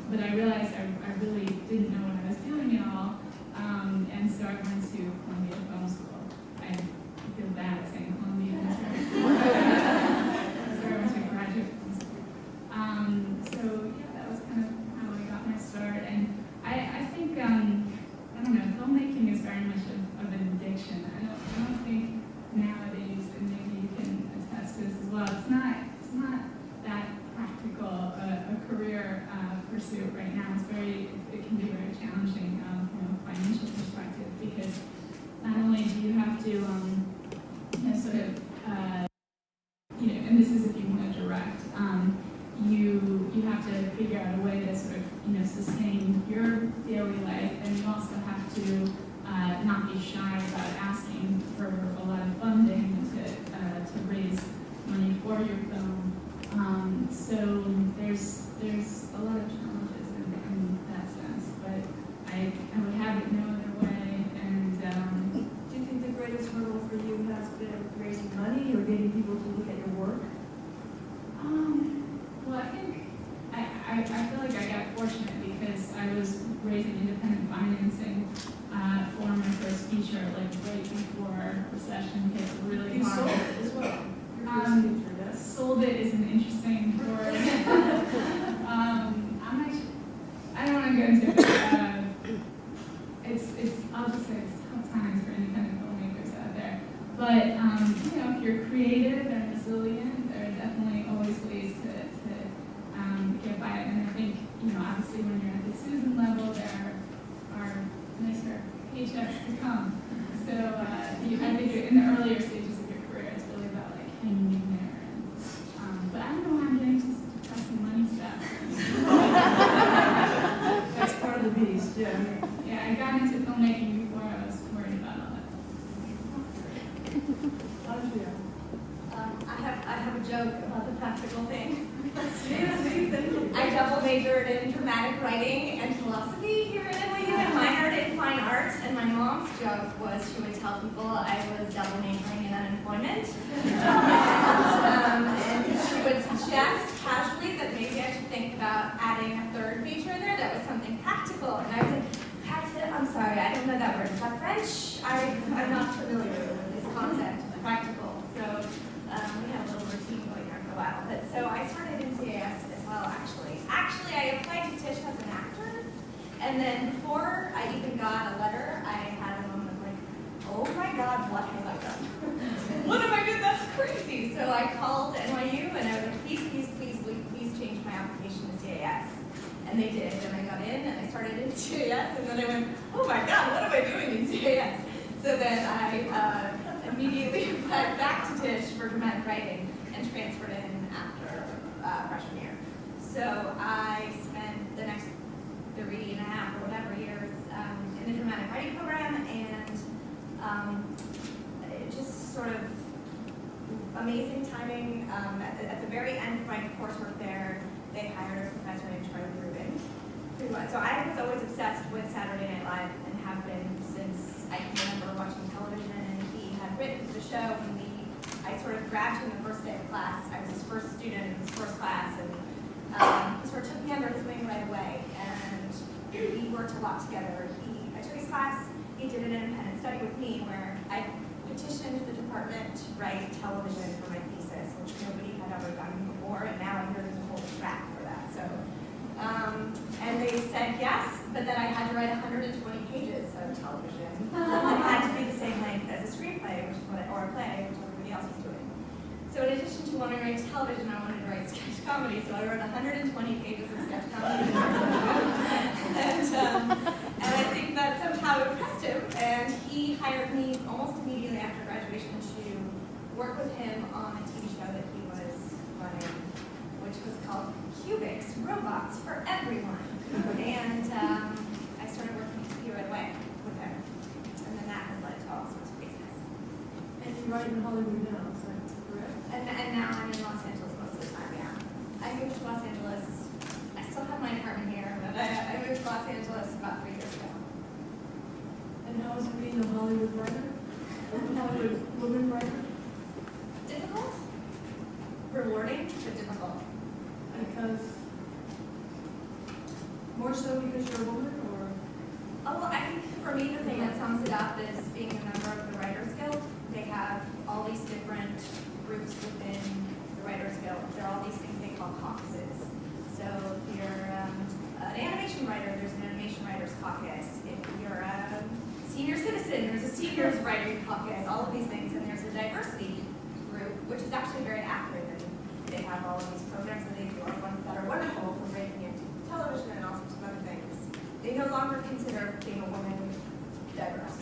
but I realized I really didn't know what I was doing at all, and so I went to Columbia Film School. I feel bad saying Columbia. That's where I went to graduate film school. So yeah, that was kind of how I got my start, and I think I don't know, filmmaking is very much of an addiction. I don't think nowadays, and maybe you can attest to this as well, it's not that practical a career pursuit right now. It can be very challenging from a financial perspective, because not only do you have to sort of and this is if you want to direct, you have to figure out a way to sort of sustain your daily life, and you also have to not be shy about asking for a lot of funding to raise money for your film. So there's a lot of challenges in that sense, but I would have it no other way. And do you think the greatest hurdle for you has been raising money or getting people to look at your work? Well, I think I feel like I got fortunate because I was raising independent financing for my first feature, like right before recession hit really You hard. sold it as well. Your first feature, yes. Sold it is an interesting word. I don't want to go into it. I'll just say it's tough times for independent filmmakers out there. But if you're creative and resilient, there are definitely always ways to get by it. And I think obviously when you're at the Susan level, there are nicer paychecks to come. So I think in the earlier stages of your career, it's really about like hanging in there. But I don't know why I'm getting to pressing money stuff. That's part of the beast, yeah. Yeah, I got into filmmaking before I was worried about all that. I have a joke about the practical thing. I double majored in dramatic writing and philosophy here at NYU and minored in fine arts, and my mom's joke was she would tell people I was double majoring in unemployment. And she would suggest casually that maybe I should think about adding a third major in there that was something practical. And I was like, I'm sorry, I don't know that word. Is that French? I'm not familiar with this concept of practical. So we had a little routine going there for a while. But so I started in CAS as well, actually. Actually, I applied to Tisch as an actor. And then before I even got a letter, I had a moment of like, oh my God, what have I done? What have I done? That's crazy. So I called NYU and I was like, please change my application to CAS. And they did, and I got in, and I started in CAS, and then I went, oh my God, what am I doing in CAS? So then I immediately applied back to Tisch for dramatic writing and transferred in after freshman year. So I spent the next 3.5 or whatever years in the dramatic writing program, and it just sort of amazing timing. At the very end of my coursework there, they hired a professor named Charlie Rubin. So I was always obsessed with Saturday Night Live and have been since I can remember watching television, and he had written for the show, and I sort of grabbed him the first day of class. I was his first student in his first class, and he sort of took me under his wing right away, and we worked a lot together. I took his class, he did an independent study with me where I petitioned the department to write television for my thesis, which nobody had ever done before, and now I hear there's a whole track for that. So, and they said yes, but then I had to write 120 pages of television. It had to be the same length as a screenplay, or a play, which everybody else was doing. So in addition to wanting to write television, I wanted to write sketch comedy, so I wrote 120 pages of sketch comedy. And I think that somehow impressed him, and he hired me almost immediately after graduation to work with him on a TV show that he was running, which was called Cubics, Robots for Everyone. And I started working here right away with him. And then that has led to all sorts of craziness. And you write in Hollywood now, is that correct? And now I'm in Los Angeles most of the time, yeah. I moved to Los Angeles. I still have my apartment here, but I moved to Los Angeles about 3 years ago. And how is it being a Hollywood writer? A Hollywood woman writer? Difficult, rewarding, but difficult. Because more so because you're a woman, or? Oh, well, I think for me, the thing that sums it up is being a member of the Writers Guild. They have all these different groups within the Writers Guild. There are all these things they call caucuses. So if you're an animation writer, there's an animation writers caucus. If you're a senior citizen, there's a seniors writing caucus, all of these things. And there's a diversity group, which is actually very active. And they have all of these programs that they do that are wonderful for breaking into television and all sorts of other things. They no longer consider being a woman diverse.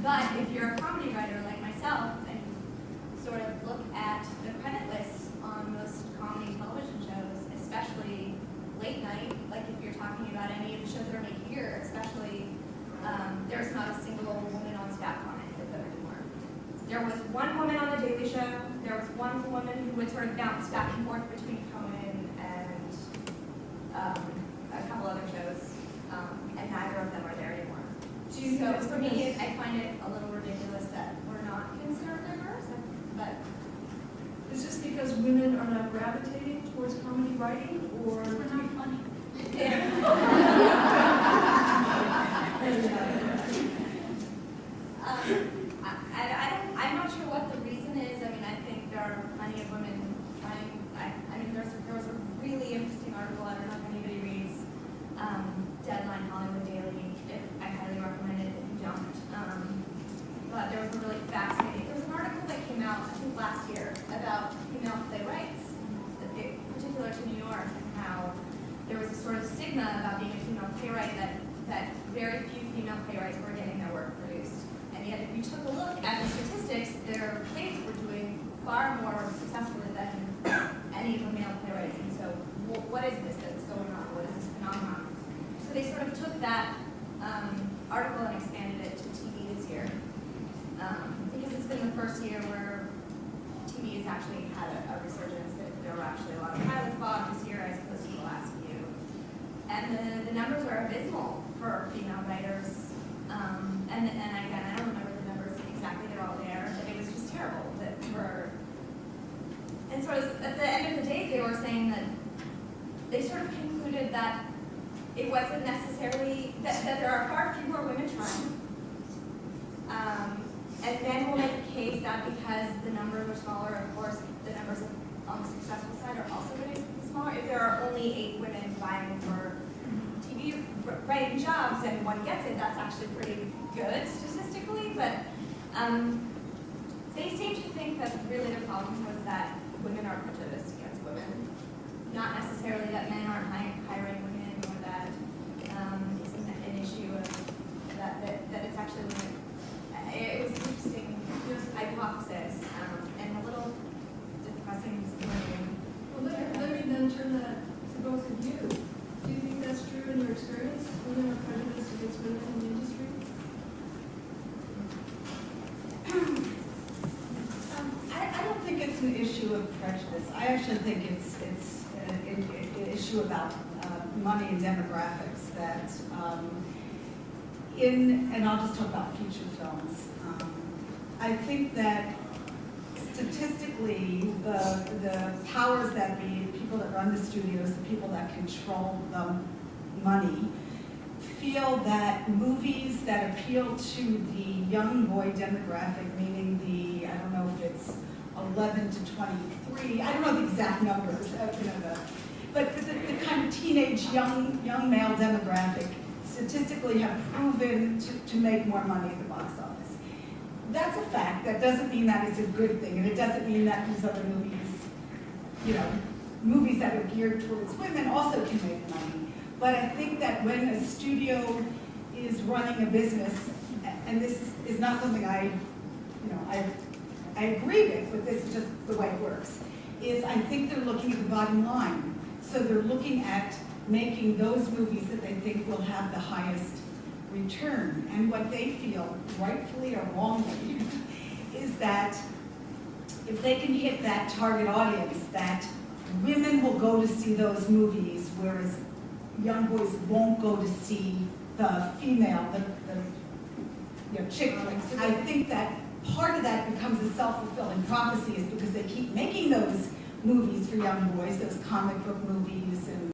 But if you're a comedy writer like myself and sort of look at the credit list on most comedy television shows, especially late night, like if you're talking about any of the shows that are made here, especially, there's not a single woman on staff on it with them anymore. There was one woman on The Daily Show. There was one woman who would sort of bounce back and forth between Conan and a couple other shows, and neither of them are there anymore. So for me, I find it a little ridiculous that we're not considered diverse, but Is this because women are not gravitating towards comedy writing, or? We're not funny. I'm not sure what the reason is. I mean, I think there are plenty of women trying. I mean, there was a really interesting article. I don't know if anybody reads Deadline Hollywood Daily. I highly recommend it if you don't. But there was a really fascinating. There was an article that came out I think last year about female playwrights, particular to New York, and how there was a sort of stigma about being a female playwright that very few female playwrights were getting their work produced. And yet, if you took a look at the statistics, their plays were doing far more successfully than any of the male playwrights. And so, what is this that's going on? What is this phenomenon? So they sort of took that article and expanded it to TV this year. Because it's been the first year where TV has actually had a resurgence. There were actually a lot of pilots bought this year as opposed to the last few. And the numbers are abysmal for female writers. And again, I don't remember the numbers exactly, they're all there, but it was just terrible that and sort of at the end of the day, they were saying that they sort of concluded that it wasn't necessarily, that there are far fewer women trying. And then we'll make the case that because the numbers are smaller, of course, the numbers on the successful side are also going to be smaller. If there are only 8 women vying for TV writing jobs and one gets it, that's actually pretty good statistically. But they seem to think that really the problem was that women are prejudiced against women, not necessarily that men aren't hiring women, or that it's an issue of that it's actually women. It was an interesting hypothesis and a little depressing. Well, let me then turn that to both of you. Do you think that's true in your experience? Women are prejudiced against women in the industry? I don't think it's an issue of prejudice. I actually think it's an issue about money and demographics that and I'll just talk about feature films. I think that statistically, the powers that be, the people that run the studios, the people that control the money, feel that movies that appeal to the young boy demographic, meaning I don't know if it's 11 to 23, I don't know the exact numbers, but the kind of teenage young male demographic statistically have proven to make more money at the box office. That's a fact. That doesn't mean that it's a good thing, and it doesn't mean that these other movies, movies that are geared towards women also can make money. But I think that when a studio is running a business, and this is not something I agree with, but this is just the way it works, is I think they're looking at the bottom line. So they're looking at making those movies that they think will have the highest return. And what they feel, rightfully or wrongly, is that if they can hit that target audience, that women will go to see those movies, whereas young boys won't go to see the female, the chick flicks. I think that part of that becomes a self-fulfilling prophecy is because they keep making those movies for young boys, those comic book movies and